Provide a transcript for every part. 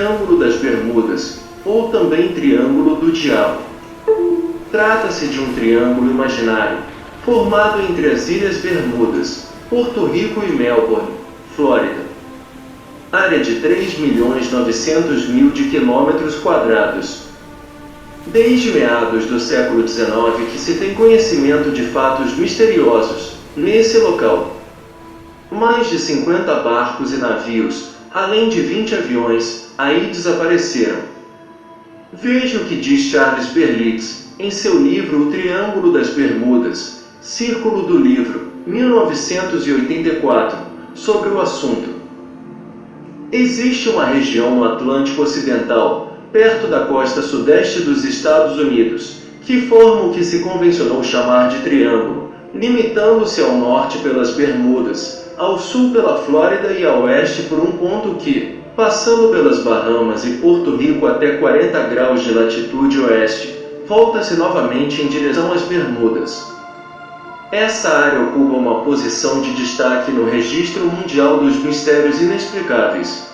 Triângulo das Bermudas, ou também Triângulo do Diabo. Trata-se de um triângulo imaginário, formado entre as Ilhas Bermudas, Porto Rico e Melbourne, Flórida. Área de 3.900.000 de quilômetros quadrados. Desde meados do século XIX que se tem conhecimento de fatos misteriosos nesse local. Mais de 50 barcos e navios, além de 20 aviões, aí desapareceram. Veja o que diz Charles Berlitz em seu livro O Triângulo das Bermudas, Círculo do Livro, 1984, sobre o assunto. Existe uma região no Atlântico Ocidental, perto da costa sudeste dos Estados Unidos, que forma o que se convencionou chamar de triângulo, limitando-se ao norte pelas Bermudas, ao sul pela Flórida e a oeste por um ponto que, passando pelas Bahamas e Porto Rico até 40 graus de latitude oeste, volta-se novamente em direção às Bermudas. Essa área ocupa uma posição de destaque no Registro Mundial dos Mistérios Inexplicáveis.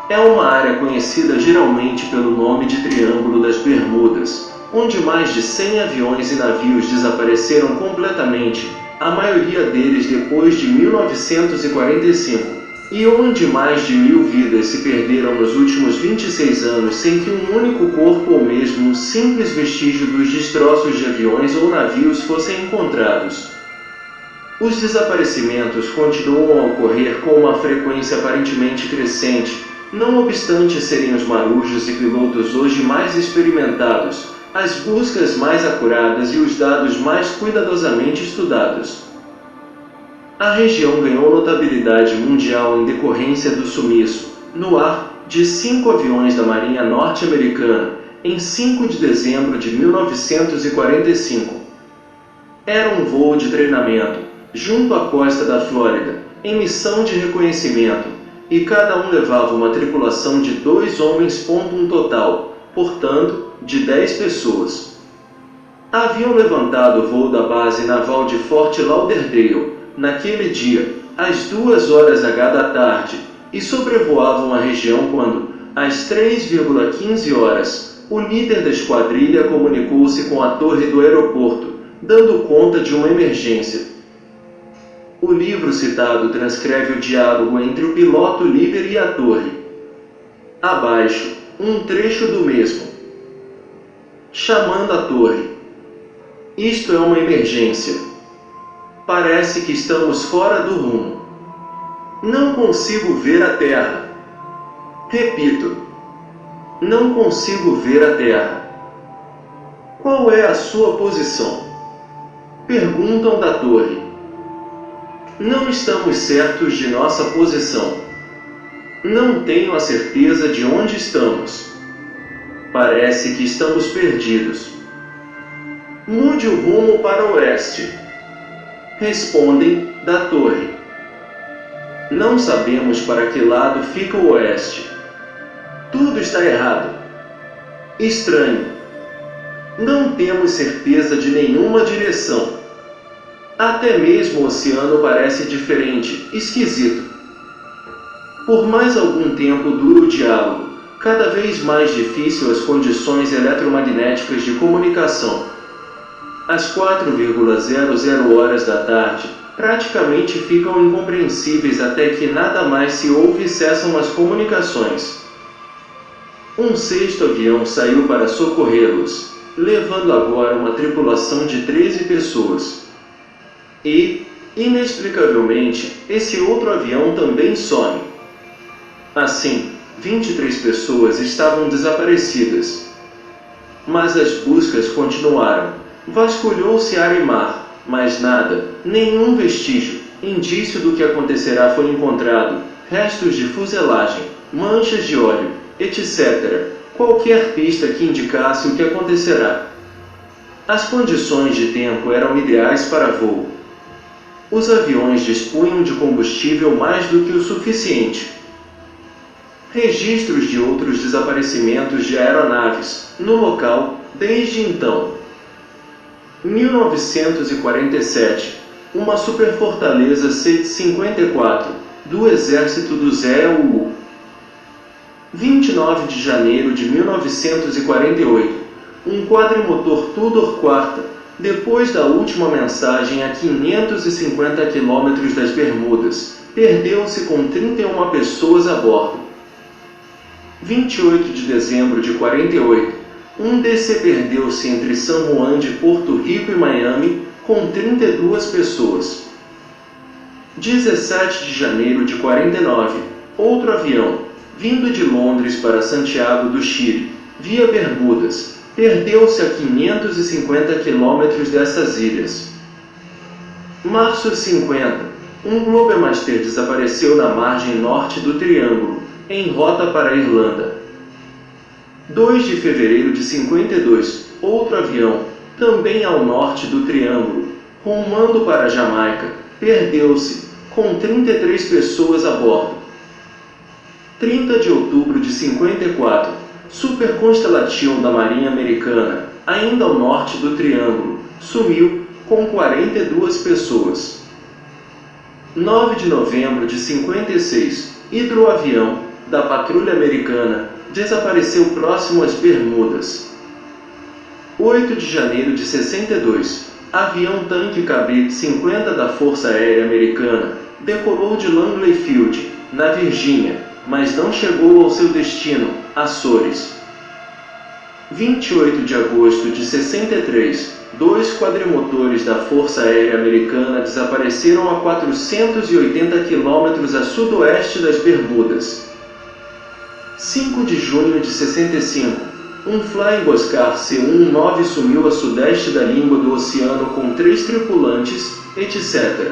É uma área conhecida geralmente pelo nome de Triângulo das Bermudas, onde mais de 100 aviões e navios desapareceram completamente, a maioria deles depois de 1945, e onde mais de 1.000 vidas se perderam nos últimos 26 anos sem que um único corpo ou mesmo um simples vestígio dos destroços de aviões ou navios fossem encontrados. Os desaparecimentos continuam a ocorrer com uma frequência aparentemente crescente, não obstante serem os marujos e pilotos hoje mais experimentados, as buscas mais acuradas e os dados mais cuidadosamente estudados. A região ganhou notabilidade mundial em decorrência do sumiço, no ar, de 5 aviões da Marinha Norte-Americana, em 5 de dezembro de 1945. Era um voo de treinamento, junto à costa da Flórida, em missão de reconhecimento, e cada um levava uma tripulação de 2 homens. Um total, portanto, de 10 pessoas. Haviam levantado o voo da base naval de Fort Lauderdale, naquele dia, às 2h da tarde, e sobrevoavam a região quando, às 3h15, o líder da esquadrilha comunicou-se com a torre do aeroporto, dando conta de uma emergência. O livro citado transcreve o diálogo entre o piloto líder e a torre. Abaixo, um trecho do mesmo. Chamando a torre. Isto é uma emergência. Parece que estamos fora do rumo. Não consigo ver a terra. Repito. Não consigo ver a terra. Qual é a sua posição? Perguntam da torre. Não estamos certos de nossa posição. Não tenho a certeza de onde estamos. Parece que estamos perdidos. Mude o rumo para o oeste. Respondem da torre. Não sabemos para que lado fica o oeste. Tudo está errado. Estranho. Não temos certeza de nenhuma direção. Até mesmo o oceano parece diferente, esquisito. Por mais algum tempo dura o diálogo, cada vez mais difícil as condições eletromagnéticas de comunicação. Às 4h00 da tarde, praticamente ficam incompreensíveis até que nada mais se ouve e cessam as comunicações. Um 6º avião saiu para socorrê-los, levando agora uma tripulação de 13 pessoas. E, inexplicavelmente, esse outro avião também some. Assim, 23 pessoas estavam desaparecidas. Mas as buscas continuaram. Vasculhou-se ar e mar, mas nada, nenhum vestígio, indício do que acontecerá foi encontrado, restos de fuselagem, manchas de óleo, etc. Qualquer pista que indicasse o que acontecerá. As condições de tempo eram ideais para voo. Os aviões dispunham de combustível mais do que o suficiente. Registros de outros desaparecimentos de aeronaves, no local, desde então. 1947, uma superfortaleza C-54, do exército do ZEU. 29 de janeiro de 1948, um quadrimotor Tudor quarta, depois da última mensagem a 550 quilômetros das Bermudas, perdeu-se com 31 pessoas a bordo. 28 de dezembro de 48, um DC perdeu-se entre San Juan de Porto Rico e Miami, com 32 pessoas. 17 de janeiro de 49, outro avião, vindo de Londres para Santiago do Chile, via Bermudas, perdeu-se a 550 quilômetros dessas ilhas. Março 50, um Globemaster desapareceu na margem norte do Triângulo, em rota para a Irlanda. 2 de fevereiro de 52, outro avião, também ao norte do Triângulo, rumando para a Jamaica, perdeu-se, com 33 pessoas a bordo. 30 de outubro de 54, Super Constellation da Marinha Americana, ainda ao norte do Triângulo, sumiu, com 42 pessoas. 9 de novembro de 56, hidroavião da Patrulha Americana desapareceu próximo às Bermudas. 8 de janeiro de 62, avião-tanque KB-50 da Força Aérea Americana decolou de Langley Field, na Virgínia, mas não chegou ao seu destino, Açores. 28 de agosto de 63, 2 quadrimotores da Força Aérea Americana desapareceram a 480 quilômetros a sudoeste das Bermudas. 5 de junho de 65, um Flying Oscar C-19 sumiu a sudeste da língua do oceano com 3 tripulantes, etc.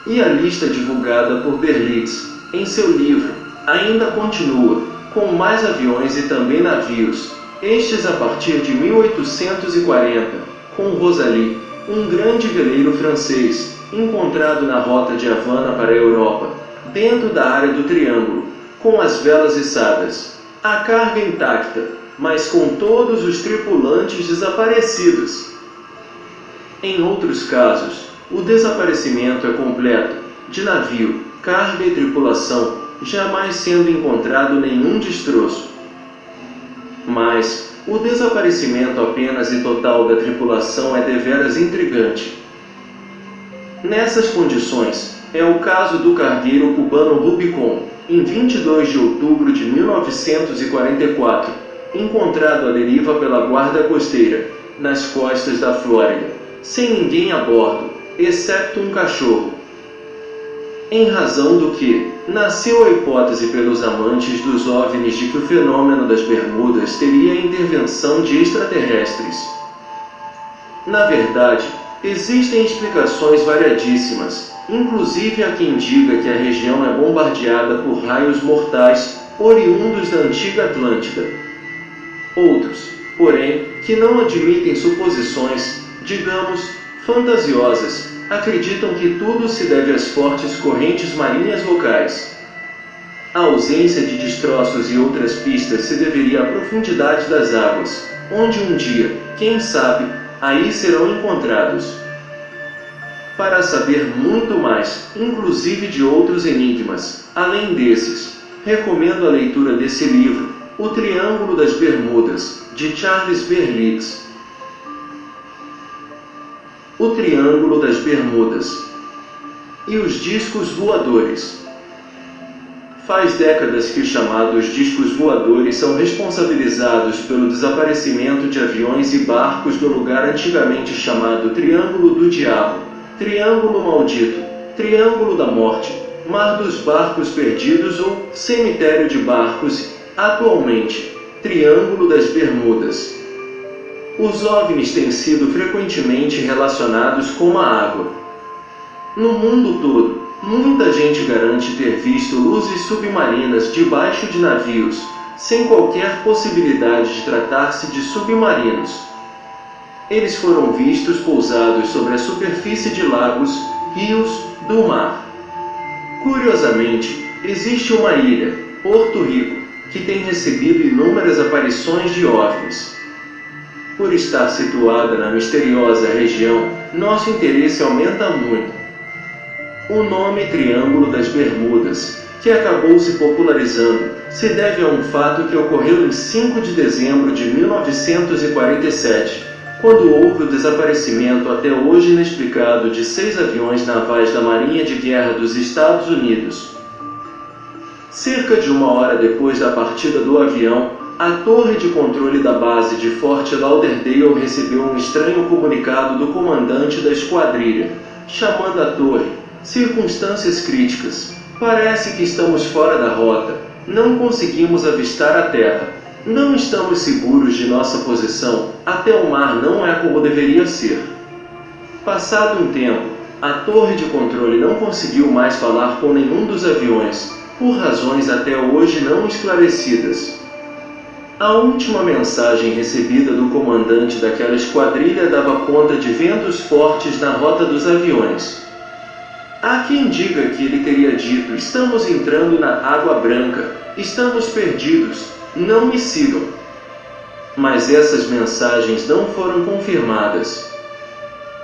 E a lista divulgada por Berlitz, em seu livro, ainda continua, com mais aviões e também navios, estes a partir de 1840, com Rosalie, um grande veleiro francês, encontrado na rota de Havana para a Europa, dentro da área do Triângulo, com as velas içadas, a carga intacta, mas com todos os tripulantes desaparecidos. Em outros casos, o desaparecimento é completo, de navio, carga e tripulação, jamais sendo encontrado nenhum destroço. Mas, o desaparecimento apenas e total da tripulação é deveras intrigante. Nessas condições, é o caso do cargueiro cubano Rubicon, em 22 de outubro de 1944, encontrado à deriva pela guarda costeira, nas costas da Flórida, sem ninguém a bordo, excepto um cachorro. Em razão do que, nasceu a hipótese pelos amantes dos OVNIs de que o fenômeno das Bermudas teria a intervenção de extraterrestres. Na verdade, existem explicações variadíssimas, inclusive há quem diga que a região é bombardeada por raios mortais, oriundos da antiga Atlântida. Outros, porém, que não admitem suposições, digamos, fantasiosas, acreditam que tudo se deve às fortes correntes marinhas locais. A ausência de destroços e outras pistas se deveria à profundidade das águas, onde um dia, quem sabe, aí serão encontrados. Para saber muito mais, inclusive de outros enigmas, além desses, recomendo a leitura desse livro, O Triângulo das Bermudas, de Charles Berlitz. O Triângulo das Bermudas e os discos voadores. Faz décadas que os chamados discos voadores são responsabilizados pelo desaparecimento de aviões e barcos do lugar antigamente chamado Triângulo do Diabo, Triângulo Maldito, Triângulo da Morte, Mar dos Barcos Perdidos ou Cemitério de Barcos, atualmente, Triângulo das Bermudas. Os OVNIs têm sido frequentemente relacionados com a água. No mundo todo, muita gente garante ter visto luzes submarinas debaixo de navios, sem qualquer possibilidade de tratar-se de submarinos. Eles foram vistos pousados sobre a superfície de lagos, rios, do mar. Curiosamente, existe uma ilha, Porto Rico, que tem recebido inúmeras aparições de OVNIs. Por estar situada na misteriosa região, nosso interesse aumenta muito. O nome Triângulo das Bermudas que acabou se popularizando, se deve a um fato que ocorreu em 5 de dezembro de 1947, quando houve o desaparecimento até hoje inexplicado de 6 aviões navais da Marinha de Guerra dos Estados Unidos. Cerca de 1 hora depois da partida do avião, a torre de controle da base de Fort Lauderdale recebeu um estranho comunicado do comandante da esquadrilha, chamando a torre "circunstâncias críticas. Parece que estamos fora da rota. Não conseguimos avistar a terra. Não estamos seguros de nossa posição. Até o mar não é como deveria ser." Passado um tempo, a torre de controle não conseguiu mais falar com nenhum dos aviões, por razões até hoje não esclarecidas. A última mensagem recebida do comandante daquela esquadrilha dava conta de ventos fortes na rota dos aviões. Há quem diga que ele teria dito: "Estamos entrando na Água Branca, estamos perdidos, não me sigam." Mas essas mensagens não foram confirmadas.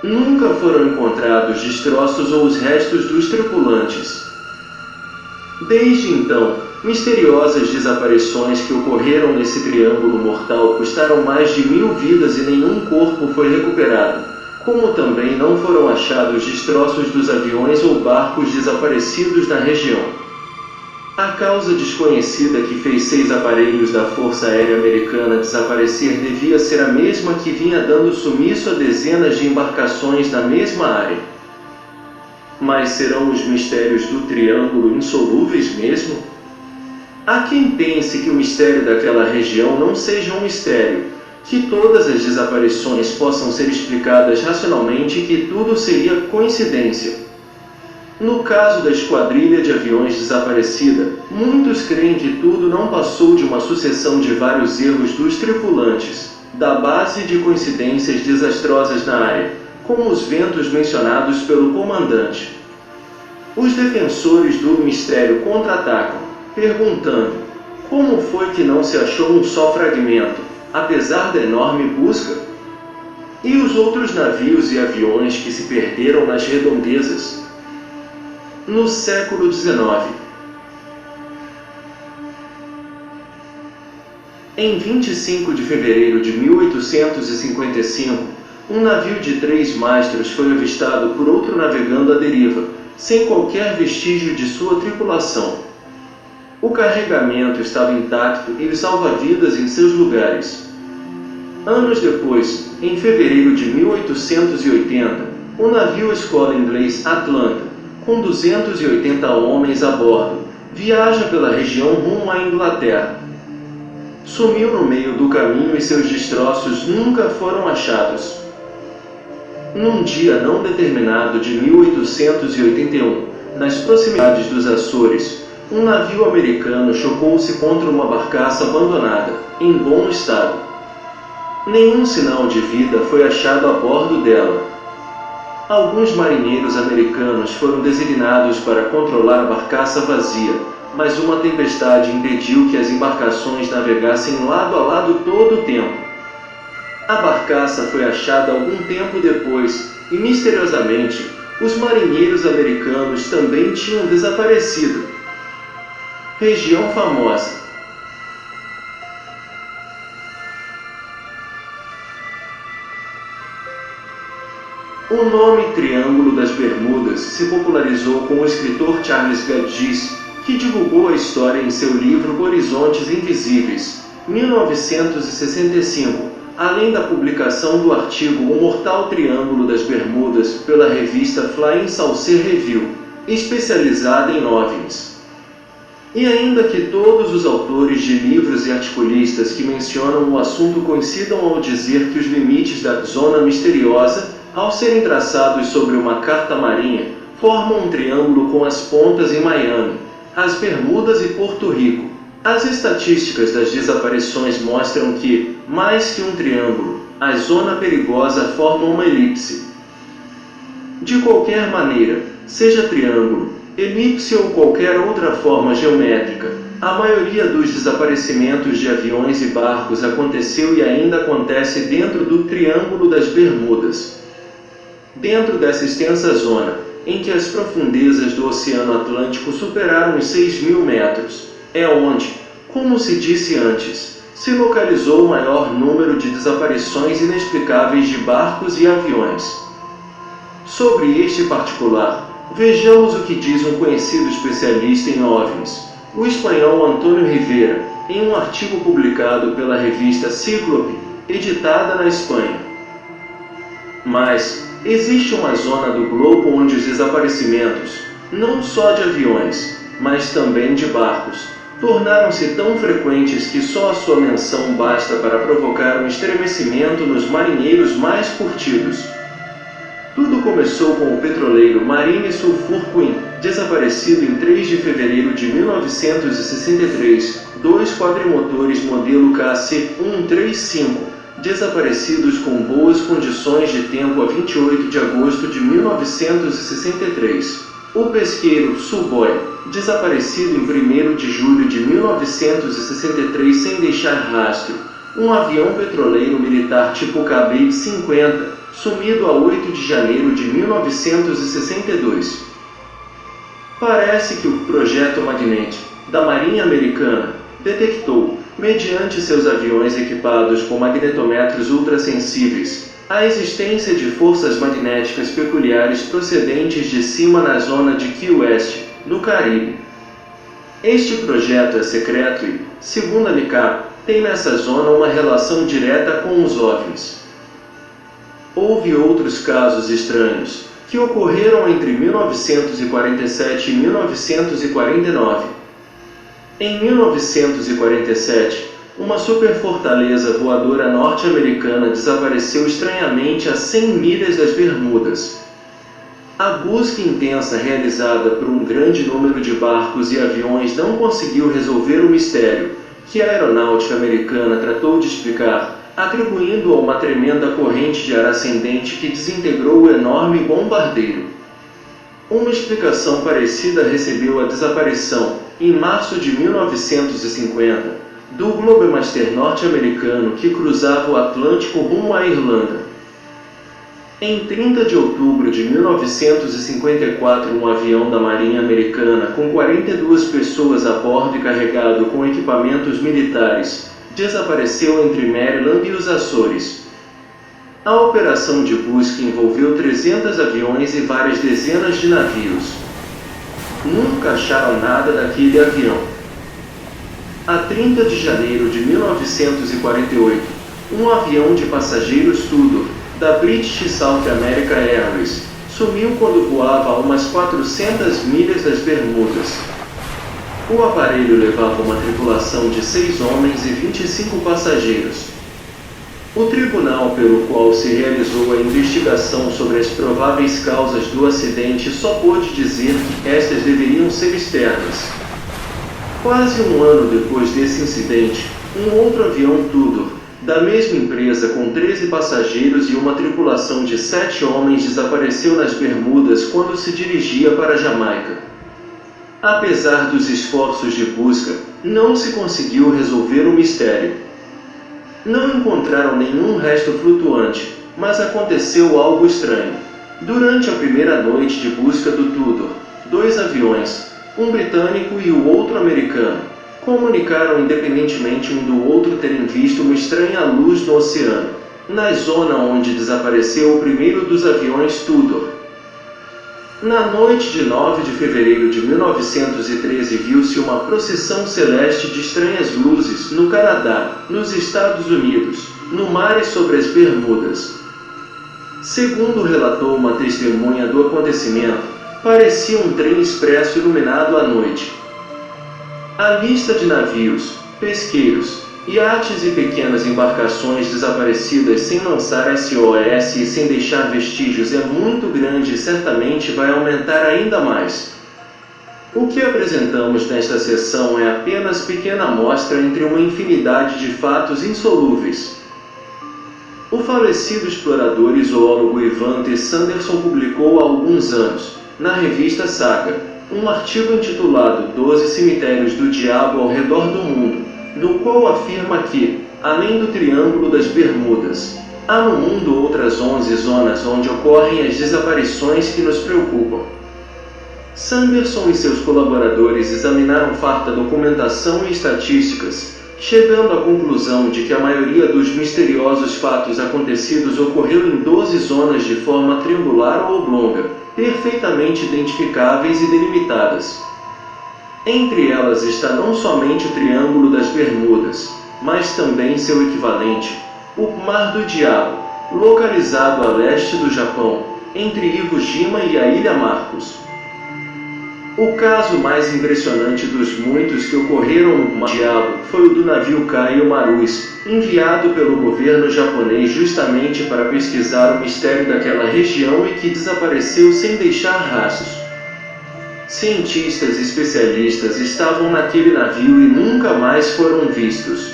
Nunca foram encontrados destroços ou os restos dos tripulantes. Desde então, misteriosas desaparições que ocorreram nesse triângulo mortal custaram mais de 1000 vidas e nenhum corpo foi recuperado, como também não foram achados destroços dos aviões ou barcos desaparecidos na região. A causa desconhecida que fez 6 aparelhos da Força Aérea Americana desaparecer devia ser a mesma que vinha dando sumiço a dezenas de embarcações na mesma área. Mas serão os mistérios do Triângulo insolúveis mesmo? Há quem pense que o mistério daquela região não seja um mistério, que todas as desaparições possam ser explicadas racionalmente e que tudo seria coincidência. No caso da esquadrilha de aviões desaparecida, muitos creem que tudo não passou de uma sucessão de vários erros dos tripulantes, da base de coincidências desastrosas na área, como os ventos mencionados pelo comandante. Os defensores do mistério contra-atacam, perguntando: como foi que não se achou um só fragmento, apesar da enorme busca? E os outros navios e aviões que se perderam nas redondezas? No século XIX. Em 25 de fevereiro de 1855, um navio de 3 mastros foi avistado por outro navegando à deriva, sem qualquer vestígio de sua tripulação. O carregamento estava intacto e os salva-vidas em seus lugares. Anos depois, em fevereiro de 1880, o navio escola inglês Atlanta, com 280 homens a bordo, viaja pela região rumo à Inglaterra. Sumiu no meio do caminho e seus destroços nunca foram achados. Num dia não determinado de 1881, nas proximidades dos Açores, um navio americano chocou-se contra uma barcaça abandonada, em bom estado. Nenhum sinal de vida foi achado a bordo dela. Alguns marinheiros americanos foram designados para controlar a barcaça vazia, mas uma tempestade impediu que as embarcações navegassem lado a lado todo o tempo. A barcaça foi achada algum tempo depois e, misteriosamente, os marinheiros americanos também tinham desaparecido. Região famosa. O nome Triângulo das Bermudas se popularizou com o escritor Charles Gudgies, que divulgou a história em seu livro Horizontes Invisíveis, 1965, além da publicação do artigo O Mortal Triângulo das Bermudas pela revista Flying Saucer Review, especializada em OVNIs. E ainda que todos os autores de livros e articulistas que mencionam o assunto coincidam ao dizer que os limites da zona misteriosa, ao serem traçados sobre uma carta marinha, formam um triângulo com as pontas em Miami, as Bermudas e Porto Rico. As estatísticas das desaparições mostram que, mais que um triângulo, a zona perigosa forma uma elipse. De qualquer maneira, seja triângulo, elipse ou qualquer outra forma geométrica, a maioria dos desaparecimentos de aviões e barcos aconteceu e ainda acontece dentro do Triângulo das Bermudas. Dentro dessa extensa zona, em que as profundezas do Oceano Atlântico superaram os 6.000 metros, é onde, como se disse antes, se localizou o maior número de desaparições inexplicáveis de barcos e aviões. Sobre este particular, vejamos o que diz um conhecido especialista em OVNIs, o espanhol Antônio Rivera, em um artigo publicado pela revista Cíclope, editada na Espanha. Mas existe uma zona do globo onde os desaparecimentos, não só de aviões, mas também de barcos, tornaram-se tão frequentes que só a sua menção basta para provocar um estremecimento nos marinheiros mais curtidos. Tudo começou com o petroleiro Marine Sulphur Queen, desaparecido em 3 de fevereiro de 1963, 2 quadrimotores modelo KC-135, desaparecidos com boas condições de tempo a 28 de agosto de 1963. O pesqueiro Suboy, desaparecido em 1º de julho de 1963 sem deixar rastro. Um avião petroleiro militar tipo KB-50, sumido a 8 de janeiro de 1962. Parece que o projeto Magnet, da Marinha Americana, detectou, mediante seus aviões equipados com magnetometros ultrassensíveis, a existência de forças magnéticas peculiares procedentes de cima na zona de Key West, no Caribe. Este projeto é secreto e, segundo a NICAP, tem nessa zona uma relação direta com os OVNIs. Houve outros casos estranhos, que ocorreram entre 1947 e 1949. Em 1947, uma superfortaleza voadora norte-americana desapareceu estranhamente a 100 milhas das Bermudas. A busca intensa realizada por um grande número de barcos e aviões não conseguiu resolver o mistério, que a aeronáutica americana tratou de explicar, atribuindo a uma tremenda corrente de ar ascendente que desintegrou o enorme bombardeiro. Uma explicação parecida recebeu a desaparição, em março de 1950, do Globemaster norte-americano que cruzava o Atlântico rumo à Irlanda. Em 30 de outubro de 1954, um avião da Marinha Americana com 42 pessoas a bordo e carregado com equipamentos militares desapareceu entre Maryland e os Açores. A operação de busca envolveu 300 aviões e várias dezenas de navios. Nunca acharam nada daquele avião. A 30 de janeiro de 1948, um avião de passageiros Tudor, da British South America Airways, sumiu quando voava a umas 400 milhas das Bermudas. O aparelho levava uma tripulação de 6 homens e 25 passageiros. O tribunal pelo qual se realizou a investigação sobre as prováveis causas do acidente só pôde dizer que estas deveriam ser externas. Quase um ano depois desse incidente, um outro avião Tudor, da mesma empresa com 13 passageiros e uma tripulação de 7 homens desapareceu nas Bermudas quando se dirigia para a Jamaica. Apesar dos esforços de busca, não se conseguiu resolver o mistério. Não encontraram nenhum resto flutuante, mas aconteceu algo estranho. Durante a primeira noite de busca do Tudor, 2 aviões, um britânico e o outro americano, comunicaram independentemente um do outro terem visto uma estranha luz no oceano, na zona onde desapareceu o primeiro dos aviões Tudor. Na noite de 9 de fevereiro de 1913 viu-se uma procissão celeste de estranhas luzes no Canadá, nos Estados Unidos, no mar e sobre as Bermudas. Segundo relatou uma testemunha do acontecimento, parecia um trem expresso iluminado à noite. A lista de navios, pesqueiros, iates e pequenas embarcações desaparecidas sem lançar SOS e sem deixar vestígios é muito grande e certamente vai aumentar ainda mais. O que apresentamos nesta sessão é apenas pequena amostra entre uma infinidade de fatos insolúveis. O falecido explorador e zoólogo Ivan T. Sanderson publicou há alguns anos, na revista Saga, um artigo intitulado 12 Cemitérios do Diabo ao Redor do Mundo, no qual afirma que, além do Triângulo das Bermudas, há no mundo outras 11 zonas onde ocorrem as desaparições que nos preocupam. Sanderson e seus colaboradores examinaram farta documentação e estatísticas, chegando à conclusão de que a maioria dos misteriosos fatos acontecidos ocorreu em 12 zonas de forma triangular ou oblonga, perfeitamente identificáveis e delimitadas. Entre elas está não somente o Triângulo das Bermudas, mas também seu equivalente, o Mar do Diabo, localizado a leste do Japão, entre Iwo Jima e a Ilha Marcos. O caso mais impressionante dos muitos que ocorreram no Mar do Diabo foi o do navio Kaio Marus, enviado pelo governo japonês justamente para pesquisar o mistério daquela região e que desapareceu sem deixar rastros. Cientistas especialistas estavam naquele navio e nunca mais foram vistos.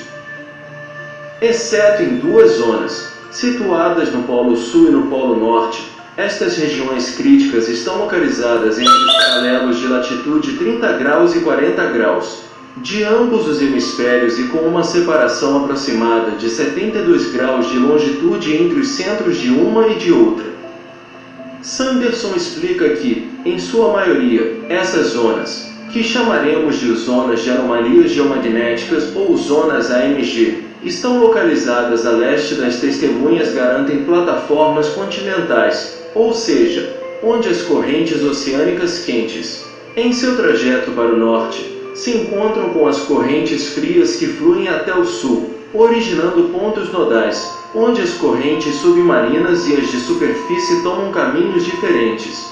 Exceto em duas zonas, situadas no Polo Sul e no Polo Norte, estas regiões críticas estão localizadas entre os paralelos de latitude 30 graus e 40 graus, de ambos os hemisférios e com uma separação aproximada de 72 graus de longitude entre os centros de uma e de outra. Sanderson explica que, em sua maioria, essas zonas, que chamaremos de zonas de anomalias geomagnéticas ou zonas AMG, estão localizadas a leste das testemunhas garantem plataformas continentais, ou seja, onde as correntes oceânicas quentes, em seu trajeto para o norte, se encontram com as correntes frias que fluem até o sul, originando pontos nodais, onde as correntes submarinas e as de superfície tomam caminhos diferentes.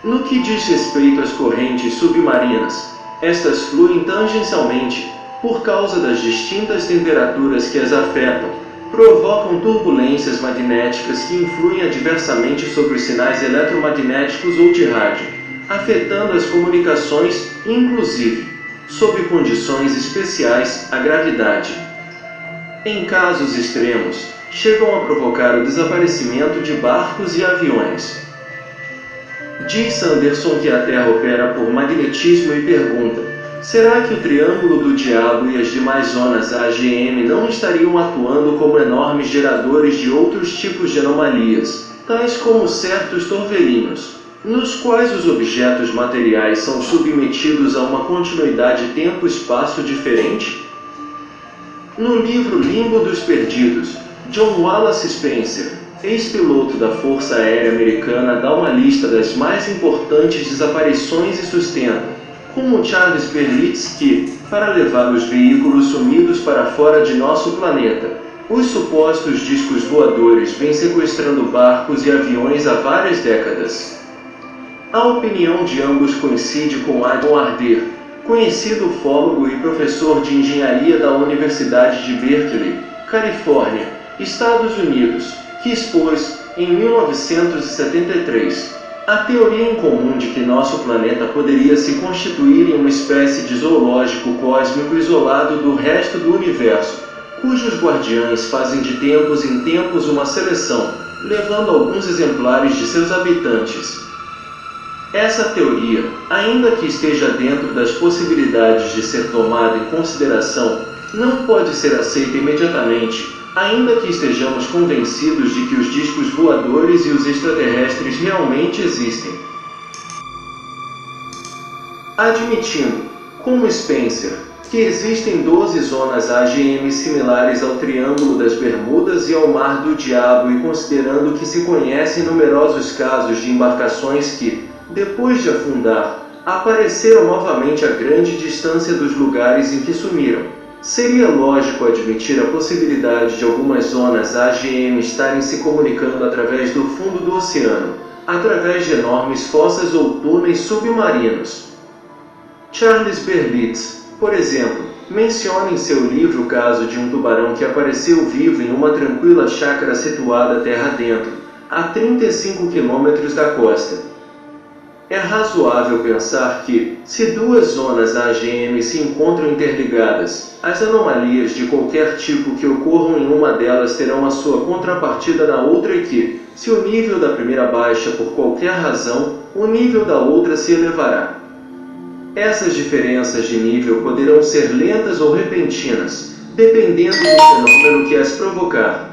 No que diz respeito às correntes submarinas, estas fluem tangencialmente, por causa das distintas temperaturas que as afetam, provocam turbulências magnéticas que influem adversamente sobre os sinais eletromagnéticos ou de rádio, afetando as comunicações, inclusive, sob condições especiais, a gravidade. Em casos extremos, chegam a provocar o desaparecimento de barcos e aviões. Diz Sanderson que a Terra opera por magnetismo e pergunta: será que o Triângulo do Diabo e as demais zonas AGM não estariam atuando como enormes geradores de outros tipos de anomalias, tais como certos torvelinhos, nos quais os objetos materiais são submetidos a uma continuidade tempo-espaço diferente? No livro Limbo dos Perdidos, John Wallace Spencer, ex-piloto da Força Aérea Americana, dá uma lista das mais importantes desaparições e sustenta, como Charles Berlitz, que, para levar os veículos sumidos para fora de nosso planeta, os supostos discos voadores vêm sequestrando barcos e aviões há várias décadas. A opinião de ambos coincide com a de Arder, conhecido ufólogo e professor de engenharia da Universidade de Berkeley, Califórnia, Estados Unidos, que expôs, em 1973, a teoria incomum de que nosso planeta poderia se constituir em uma espécie de zoológico cósmico isolado do resto do universo, cujos guardiães fazem de tempos em tempos uma seleção, levando alguns exemplares de seus habitantes. Essa teoria, ainda que esteja dentro das possibilidades de ser tomada em consideração, não pode ser aceita imediatamente, ainda que estejamos convencidos de que os discos voadores e os extraterrestres realmente existem. Admitindo, como Spencer, que existem 12 zonas AGM similares ao Triângulo das Bermudas e ao Mar do Diabo e considerando que se conhecem numerosos casos de embarcações que, depois de afundar, apareceram novamente a grande distância dos lugares em que sumiram, seria lógico admitir a possibilidade de algumas zonas AGM estarem se comunicando através do fundo do oceano, através de enormes fossas ou túneis submarinos. Charles Berlitz, por exemplo, menciona em seu livro o caso de um tubarão que apareceu vivo em uma tranquila chácara situada terra dentro, a 35 quilômetros da costa. É razoável pensar que, se duas zonas AGM se encontram interligadas, as anomalias de qualquer tipo que ocorram em uma delas terão a sua contrapartida na outra e que, se o nível da primeira baixa por qualquer razão, o nível da outra se elevará. Essas diferenças de nível poderão ser lentas ou repentinas, dependendo do fenômeno que as provocar.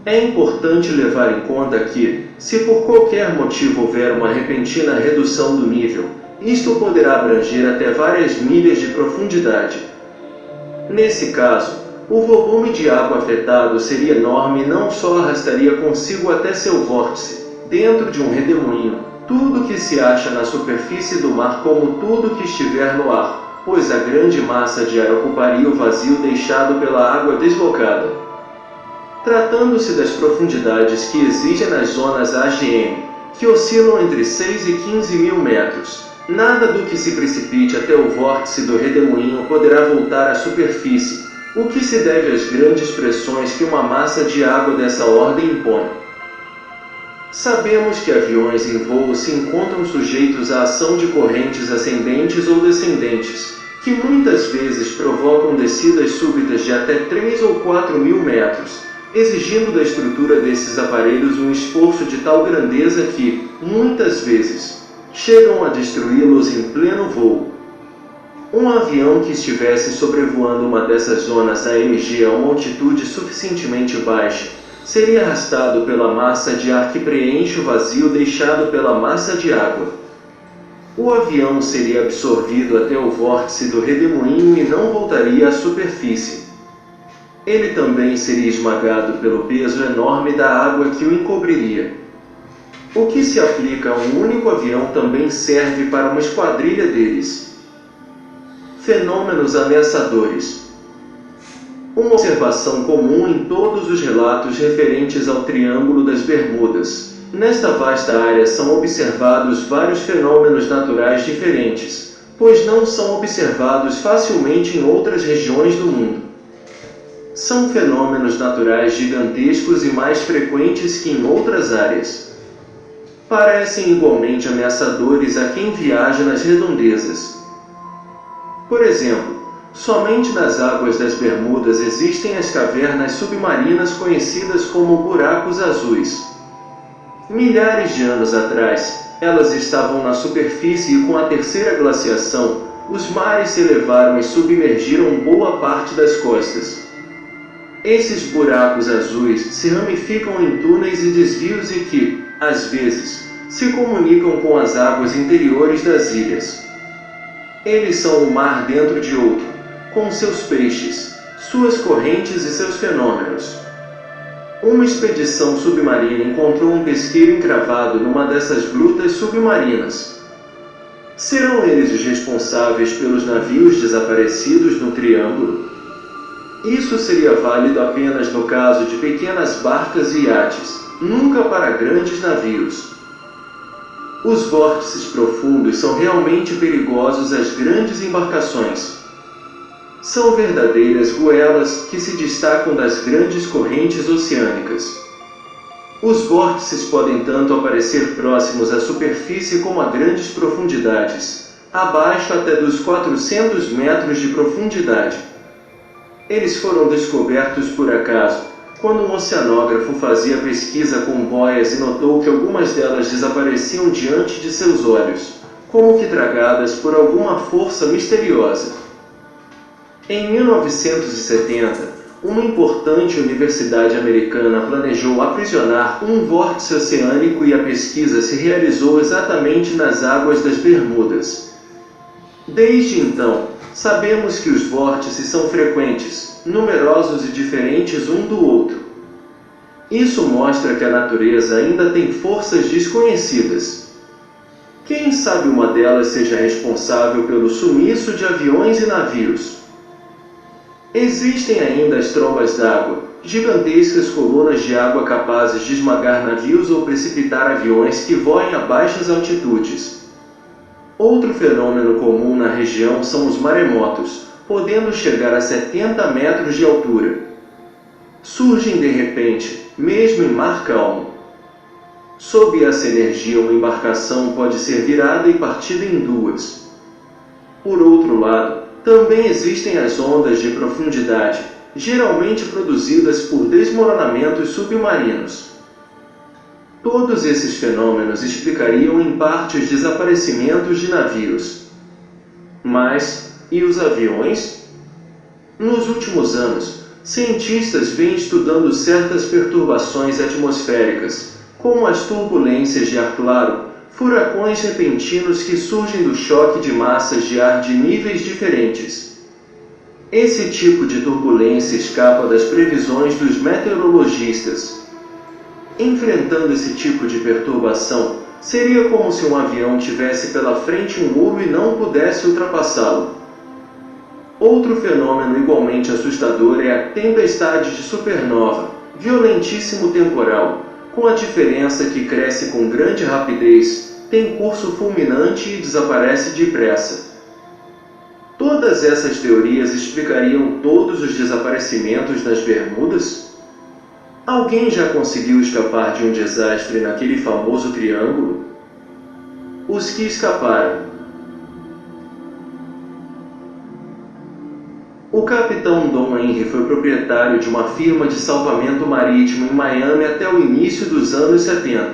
É importante levar em conta que, Se por qualquer motivo houver uma repentina redução do nível, isto poderá abranger até várias milhas de profundidade. Nesse caso, o volume de água afetado seria enorme e não só arrastaria consigo até seu vórtice, dentro de um redemoinho, tudo que se acha na superfície do mar como tudo que estiver no ar, pois a grande massa de ar ocuparia o vazio deixado pela água deslocada. Tratando-se das profundidades que existem nas zonas AGM, que oscilam entre 6 e 15 mil metros, nada do que se precipite até o vórtice do redemoinho poderá voltar à superfície, o que se deve às grandes pressões que uma massa de água dessa ordem impõe. Sabemos que aviões em voo se encontram sujeitos à ação de correntes ascendentes ou descendentes, que muitas vezes provocam descidas súbitas de até 3 ou 4 mil metros, exigindo da estrutura desses aparelhos um esforço de tal grandeza que, muitas vezes, chegam a destruí-los em pleno voo. Um avião que estivesse sobrevoando uma dessas zonas AMG a uma altitude suficientemente baixa, seria arrastado pela massa de ar que preenche o vazio deixado pela massa de água. O avião seria absorvido até o vórtice do redemoinho e não voltaria à superfície. Ele também seria esmagado pelo peso enorme da água que o encobriria. O que se aplica a um único avião também serve para uma esquadrilha deles. Fenômenos ameaçadores. Uma observação comum em todos os relatos referentes ao Triângulo das Bermudas. Nesta vasta área são observados vários fenômenos naturais diferentes, pois não são observados facilmente em outras regiões do mundo. São fenômenos naturais gigantescos e mais frequentes que em outras áreas. Parecem igualmente ameaçadores a quem viaja nas redondezas. Por exemplo, somente nas águas das Bermudas existem as cavernas submarinas conhecidas como buracos azuis. Milhares de anos atrás, elas estavam na superfície e com a terceira glaciação, os mares se elevaram e submergiram boa parte das costas. Esses buracos azuis se ramificam em túneis e desvios e que, às vezes, se comunicam com as águas interiores das ilhas. Eles são o mar dentro de outro, com seus peixes, suas correntes e seus fenômenos. Uma expedição submarina encontrou um pesqueiro encravado numa dessas grutas submarinas. Serão eles os responsáveis pelos navios desaparecidos no Triângulo? Isso seria válido apenas no caso de pequenas barcas e iates, nunca para grandes navios. Os vórtices profundos são realmente perigosos às grandes embarcações. São verdadeiras goelas que se destacam das grandes correntes oceânicas. Os vórtices podem tanto aparecer próximos à superfície como a grandes profundidades, abaixo até dos 400 metros de profundidade. Eles foram descobertos por acaso, quando um oceanógrafo fazia pesquisa com boias e notou que algumas delas desapareciam diante de seus olhos, como que tragadas por alguma força misteriosa. Em 1970, uma importante universidade americana planejou aprisionar um vórtice oceânico e a pesquisa se realizou exatamente nas águas das Bermudas. Desde então, sabemos que os vórtices são frequentes, numerosos e diferentes um do outro. Isso mostra que a natureza ainda tem forças desconhecidas. Quem sabe uma delas seja responsável pelo sumiço de aviões e navios. Existem ainda as trombas d'água, gigantescas colunas de água capazes de esmagar navios ou precipitar aviões que voem a baixas altitudes. Outro fenômeno comum na região são os maremotos, podendo chegar a 70 metros de altura. Surgem de repente, mesmo em mar calmo. Sob essa energia, uma embarcação pode ser virada e partida em duas. Por outro lado, também existem as ondas de profundidade, geralmente produzidas por desmoronamentos submarinos. Todos esses fenômenos explicariam em parte os desaparecimentos de navios. Mas, e os aviões? Nos últimos anos, cientistas vêm estudando certas perturbações atmosféricas, como as turbulências de ar claro, furacões repentinos que surgem do choque de massas de ar de níveis diferentes. Esse tipo de turbulência escapa das previsões dos meteorologistas. Enfrentando esse tipo de perturbação, seria como se um avião tivesse pela frente um muro e não pudesse ultrapassá-lo. Outro fenômeno igualmente assustador é a tempestade de supernova, violentíssimo temporal, com a diferença que cresce com grande rapidez, tem curso fulminante e desaparece depressa. Todas essas teorias explicariam todos os desaparecimentos nas Bermudas? Alguém já conseguiu escapar de um desastre naquele famoso triângulo? Os que escaparam. O capitão Don Henry foi proprietário de uma firma de salvamento marítimo em Miami até o início dos anos 70.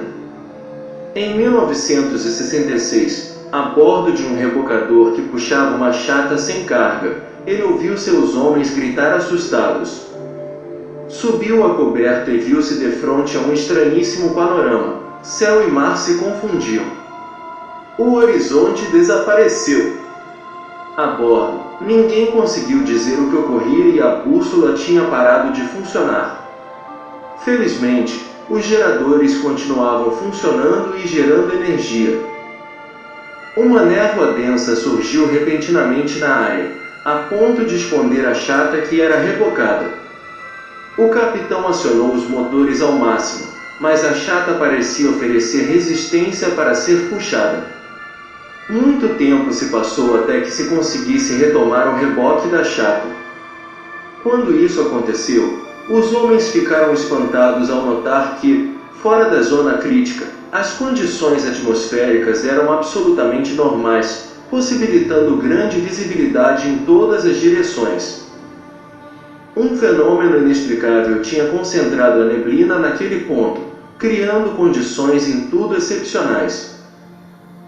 Em 1966, a bordo de um rebocador que puxava uma chata sem carga, ele ouviu seus homens gritar assustados. Subiu a coberta e viu-se defronte a um estranhíssimo panorama. Céu e mar se confundiam. O horizonte desapareceu. A bordo, ninguém conseguiu dizer o que ocorria e a bússola tinha parado de funcionar. Felizmente, os geradores continuavam funcionando e gerando energia. Uma névoa densa surgiu repentinamente na área, a ponto de esconder a chata que era rebocada. O capitão acionou os motores ao máximo, mas a chata parecia oferecer resistência para ser puxada. Muito tempo se passou até que se conseguisse retomar o reboque da chata. Quando isso aconteceu, os homens ficaram espantados ao notar que, fora da zona crítica, as condições atmosféricas eram absolutamente normais, possibilitando grande visibilidade em todas as direções. Um fenômeno inexplicável tinha concentrado a neblina naquele ponto, criando condições em tudo excepcionais.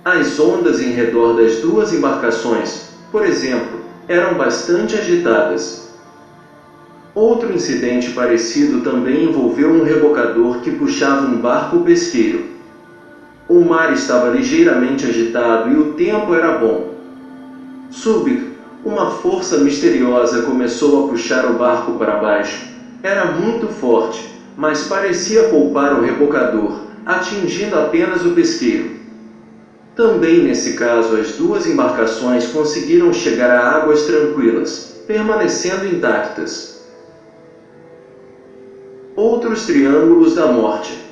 As ondas em redor das duas embarcações, por exemplo, eram bastante agitadas. Outro incidente parecido também envolveu um rebocador que puxava um barco pesqueiro. O mar estava ligeiramente agitado e o tempo era bom. Súbito, uma força misteriosa começou a puxar o barco para baixo. Era muito forte, mas parecia poupar o rebocador, atingindo apenas o pesqueiro. Também nesse caso, as duas embarcações conseguiram chegar a águas tranquilas, permanecendo intactas. Outros triângulos da morte.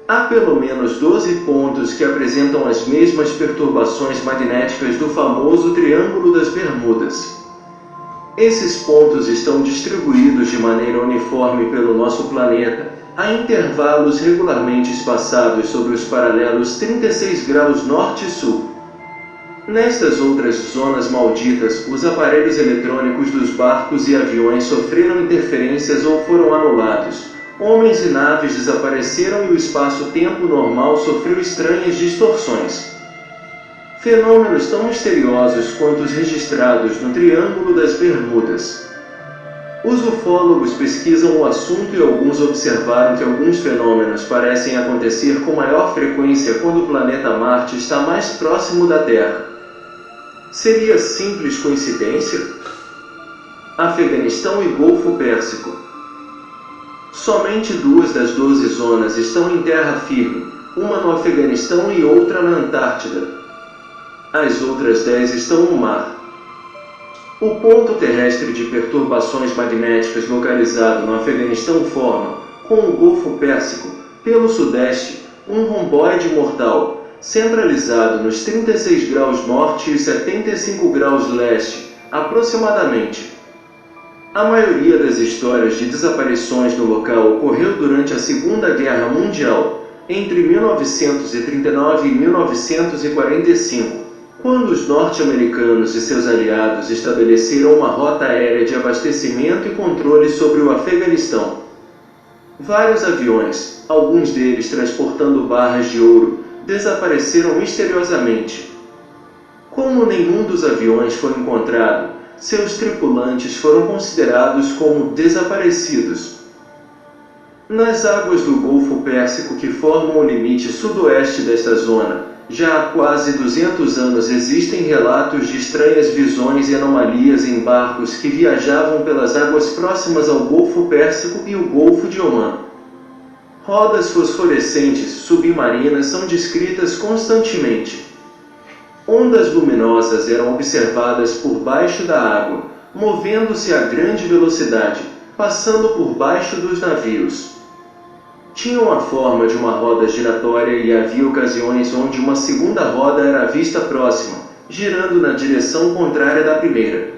Há pelo menos 12 pontos que apresentam as mesmas perturbações magnéticas do famoso Triângulo das Bermudas. Esses pontos estão distribuídos de maneira uniforme pelo nosso planeta, a intervalos regularmente espaçados sobre os paralelos 36 graus norte e sul. Nestas outras zonas malditas, os aparelhos eletrônicos dos barcos e aviões sofreram interferências ou foram anulados. Homens e naves desapareceram e o espaço-tempo normal sofreu estranhas distorções. Fenômenos tão misteriosos quanto os registrados no Triângulo das Bermudas. Os ufólogos pesquisam o assunto e alguns observaram que alguns fenômenos parecem acontecer com maior frequência quando o planeta Marte está mais próximo da Terra. Seria simples coincidência? Afeganistão e Golfo Pérsico. Somente 2 das 12 zonas estão em terra firme, uma no Afeganistão e outra na Antártida. As outras 10 estão no mar. O ponto terrestre de perturbações magnéticas localizado no Afeganistão forma, com o Golfo Pérsico, pelo sudeste, um romboide mortal, centralizado nos 36 graus norte e 75 graus leste, aproximadamente. A maioria das histórias de desaparições no local ocorreu durante a Segunda Guerra Mundial, entre 1939 e 1945. Quando os norte-americanos e seus aliados estabeleceram uma rota aérea de abastecimento e controle sobre o Afeganistão. Vários aviões, alguns deles transportando barras de ouro, desapareceram misteriosamente. Como nenhum dos aviões foi encontrado, seus tripulantes foram considerados como desaparecidos. Nas águas do Golfo Pérsico que formam o limite sudoeste desta zona, já há quase 200 anos existem relatos de estranhas visões e anomalias em barcos que viajavam pelas águas próximas ao Golfo Pérsico e o Golfo de Omã. Rodas fosforescentes submarinas são descritas constantemente. Ondas luminosas eram observadas por baixo da água, movendo-se a grande velocidade, passando por baixo dos navios. Tinham a forma de uma roda giratória e havia ocasiões onde uma segunda roda era vista próxima, girando na direção contrária da primeira.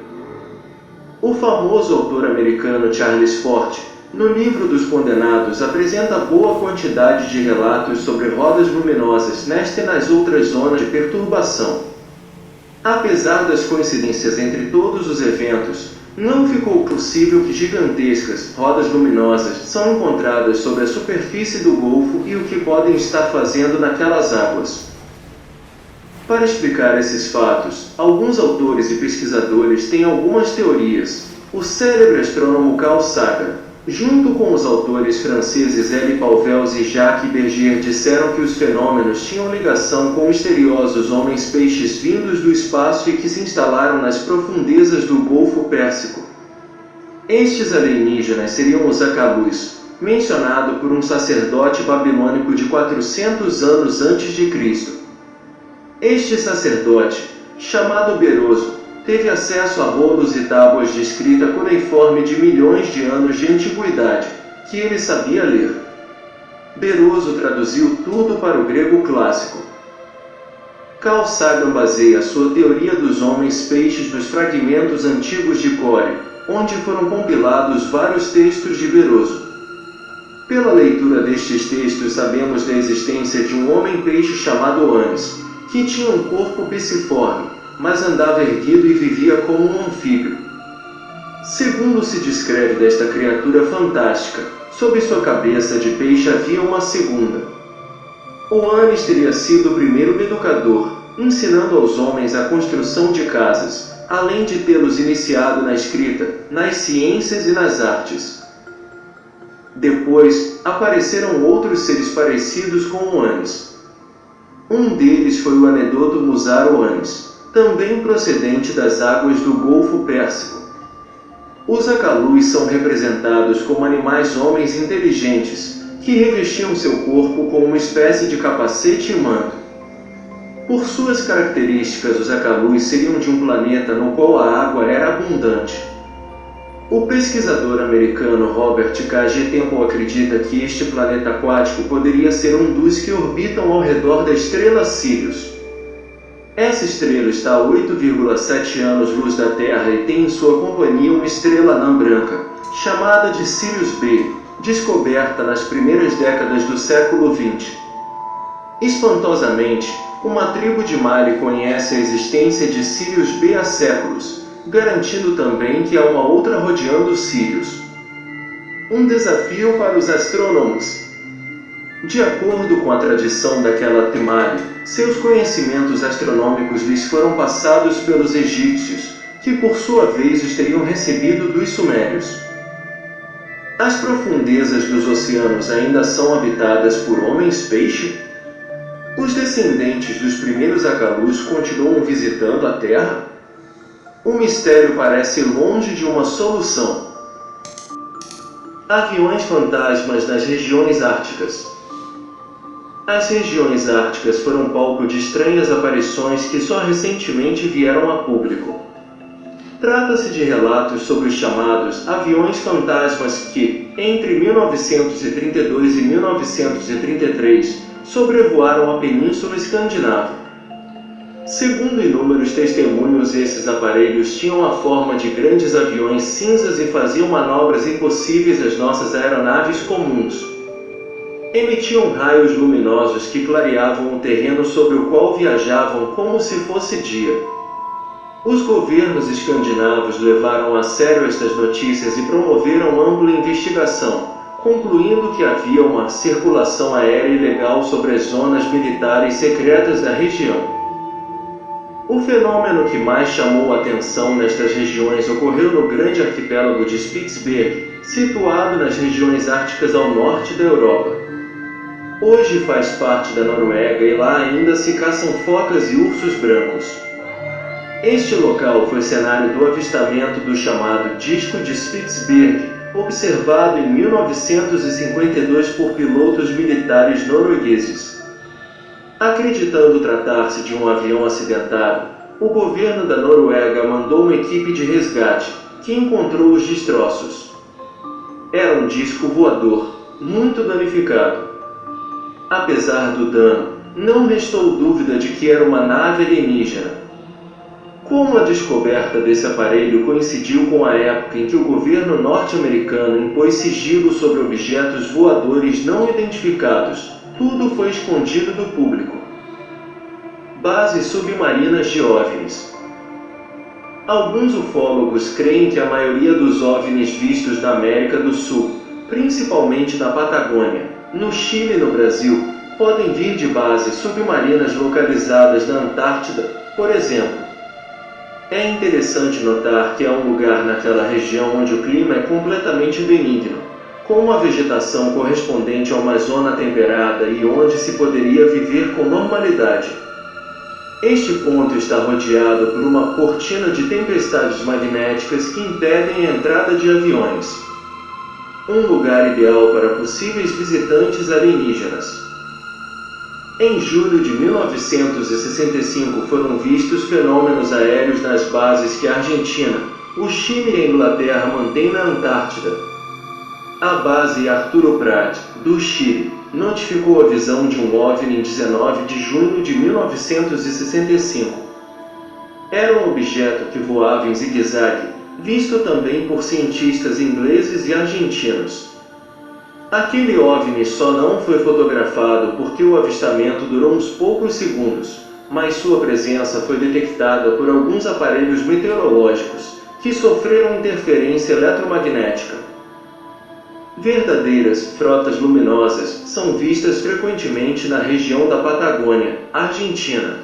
O famoso autor americano Charles Fort, no livro dos Condenados, apresenta boa quantidade de relatos sobre rodas luminosas nesta e nas outras zonas de perturbação. Apesar das coincidências entre todos os eventos, não ficou possível que gigantescas rodas luminosas são encontradas sobre a superfície do Golfo e o que podem estar fazendo naquelas águas. Para explicar esses fatos, alguns autores e pesquisadores têm algumas teorias. O célebre astrônomo Carl Sagan, junto com os autores franceses L. Pauwels e Jacques Bergier, disseram que os fenômenos tinham ligação com misteriosos homens-peixes vindos do espaço e que se instalaram nas profundezas do Golfo Pérsico. Estes alienígenas seriam os Akalus, mencionado por um sacerdote babilônico de 400 anos antes de Cristo. Este sacerdote, chamado Beroso, teve acesso a rolos e tábuas de escrita cuneiforme de milhões de anos de antiguidade, que ele sabia ler. Beroso traduziu tudo para o grego clássico. Carl Sagan baseia sua teoria dos homens-peixes nos fragmentos antigos de Core, onde foram compilados vários textos de Beroso. Pela leitura destes textos sabemos da existência de um homem-peixe chamado Anis, que tinha um corpo pisciforme, mas andava erguido e vivia como um anfíbio. Segundo se descreve desta criatura fantástica, sob sua cabeça de peixe havia uma segunda. O Anis teria sido o primeiro educador, ensinando aos homens a construção de casas, além de tê-los iniciado na escrita, nas ciências e nas artes. Depois, apareceram outros seres parecidos com o Anis. Um deles foi o anedoto Musar o Anis, também procedente das águas do Golfo Pérsico. Os Akalus são representados como animais-homens inteligentes, que revestiam seu corpo com uma espécie de capacete e manto. Por suas características, os Akalus seriam de um planeta no qual a água era abundante. O pesquisador americano Robert K. G. Temple acredita que este planeta aquático poderia ser um dos que orbitam ao redor da estrela Sirius. Essa estrela está a 8,7 anos-luz da Terra e tem em sua companhia uma estrela anã branca, chamada de Sirius B, descoberta nas primeiras décadas do século XX. Espantosamente, uma tribo de Mali conhece a existência de Sirius B há séculos, garantindo também que há uma outra rodeando Sirius. Um desafio para os astrônomos. De acordo com a tradição daquela Temari, seus conhecimentos astronômicos lhes foram passados pelos egípcios, que por sua vez os teriam recebido dos sumérios. As profundezas dos oceanos ainda são habitadas por homens-peixe? Os descendentes dos primeiros Akalus continuam visitando a Terra? O mistério parece longe de uma solução. Aviões fantasmas nas regiões árticas. As regiões árticas foram palco de estranhas aparições que só recentemente vieram a público. Trata-se de relatos sobre os chamados aviões fantasmas que, entre 1932 e 1933, sobrevoaram a Península Escandinava. Segundo inúmeros testemunhos, esses aparelhos tinham a forma de grandes aviões cinzas e faziam manobras impossíveis às nossas aeronaves comuns. Emitiam raios luminosos que clareavam o terreno sobre o qual viajavam como se fosse dia. Os governos escandinavos levaram a sério estas notícias e promoveram ampla investigação, concluindo que havia uma circulação aérea ilegal sobre as zonas militares secretas da região. O fenômeno que mais chamou a atenção nestas regiões ocorreu no grande arquipélago de Spitsbergen, situado nas regiões árticas ao norte da Europa. Hoje faz parte da Noruega e lá ainda se caçam focas e ursos brancos. Este local foi cenário do avistamento do chamado Disco de Spitsbergen, observado em 1952 por pilotos militares noruegueses. Acreditando tratar-se de um avião acidentado, o governo da Noruega mandou uma equipe de resgate, que encontrou os destroços. Era um disco voador, muito danificado. Apesar do dano, não restou dúvida de que era uma nave alienígena. Como a descoberta desse aparelho coincidiu com a época em que o governo norte-americano impôs sigilo sobre objetos voadores não identificados, tudo foi escondido do público. Bases submarinas de OVNIs. Alguns ufólogos creem que a maioria dos OVNIs vistos na América do Sul, principalmente na Patagônia, no Chile e no Brasil, podem vir de bases submarinas localizadas na Antártida, por exemplo. É interessante notar que há um lugar naquela região onde o clima é completamente benigno, com uma vegetação correspondente a uma zona temperada e onde se poderia viver com normalidade. Este ponto está rodeado por uma cortina de tempestades magnéticas que impedem a entrada de aviões. Um lugar ideal para possíveis visitantes alienígenas. Em julho de 1965 foram vistos fenômenos aéreos nas bases que a Argentina, o Chile e a Inglaterra mantêm na Antártida. A base Arturo Prat, do Chile, notificou a visão de um OVNI em 19 de junho de 1965. Era um objeto que voava em zigue-zague, visto também por cientistas ingleses e argentinos. Aquele OVNI só não foi fotografado porque o avistamento durou uns poucos segundos, mas sua presença foi detectada por alguns aparelhos meteorológicos, que sofreram interferência eletromagnética. Verdadeiras frotas luminosas são vistas frequentemente na região da Patagônia, Argentina.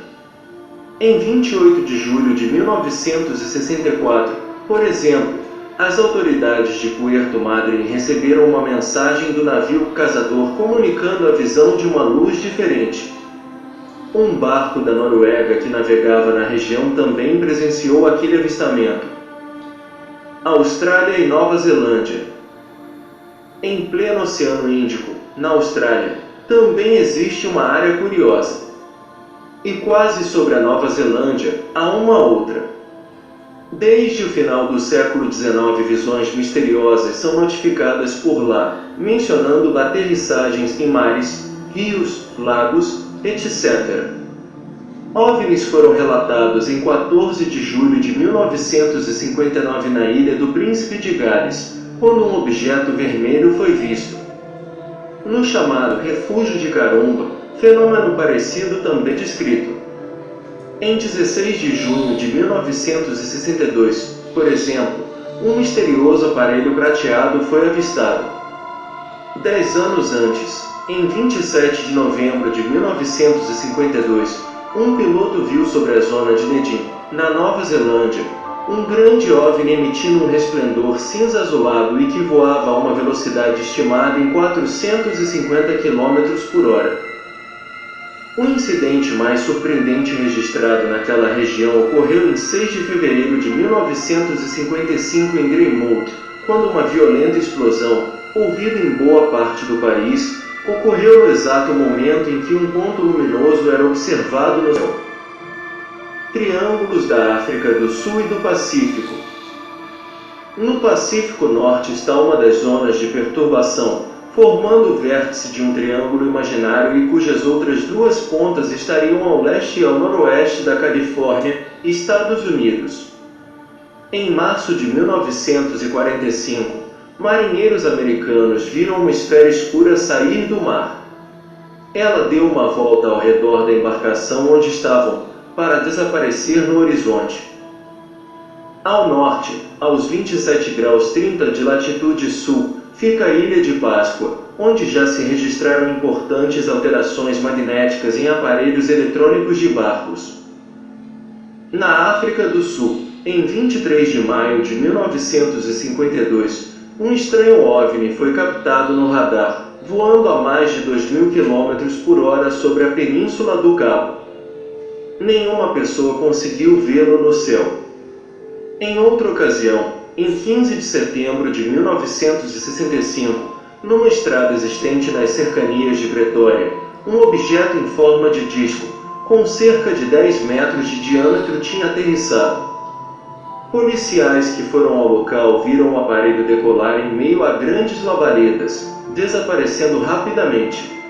Em 28 de julho de 1964, por exemplo, as autoridades de Puerto Madryn receberam uma mensagem do navio caçador comunicando a visão de uma luz diferente. Um barco da Noruega que navegava na região também presenciou aquele avistamento. Austrália e Nova Zelândia. Em pleno Oceano Índico, na Austrália, também existe uma área curiosa. E quase sobre a Nova Zelândia, há uma outra. Desde o final do século XIX, visões misteriosas são notificadas por lá, mencionando aterrissagens em mares, rios, lagos, etc. OVNIs foram relatados em 14 de julho de 1959 na ilha do Príncipe de Gales, quando um objeto vermelho foi visto. No chamado Refúgio de Carumba, fenômeno parecido também descrito. Em 16 de junho de 1962, por exemplo, um misterioso aparelho prateado foi avistado. 10 anos antes, em 27 de novembro de 1952, um piloto viu sobre a zona de Nedim, na Nova Zelândia, um grande OVNI emitindo um resplendor cinza azulado e que voava a uma velocidade estimada em 450 km por hora. O incidente mais surpreendente registrado naquela região ocorreu em 6 de fevereiro de 1955 em Greymouth, quando uma violenta explosão, ouvida em boa parte do país, ocorreu no exato momento em que um ponto luminoso era observado no céu. Triângulos da África do Sul e do Pacífico. No Pacífico Norte está uma das zonas de perturbação, formando o vértice de um triângulo imaginário e cujas outras duas pontas estariam ao leste e ao noroeste da Califórnia, Estados Unidos. Em março de 1945, marinheiros americanos viram uma esfera escura sair do mar. Ela deu uma volta ao redor da embarcação onde estavam, para desaparecer no horizonte. Ao norte, aos 27 graus 30 de latitude sul, fica a Ilha de Páscoa, onde já se registraram importantes alterações magnéticas em aparelhos eletrônicos de barcos. Na África do Sul, em 23 de maio de 1952, um estranho OVNI foi captado no radar, voando a mais de 2.000 km por hora sobre a Península do Cabo. Nenhuma pessoa conseguiu vê-lo no céu. Em outra ocasião, em 15 de setembro de 1965, numa estrada existente nas cercanias de Pretória, um objeto em forma de disco, com cerca de 10 metros de diâmetro, tinha aterrissado. Policiais que foram ao local viram o aparelho decolar em meio a grandes lavaredas, desaparecendo rapidamente.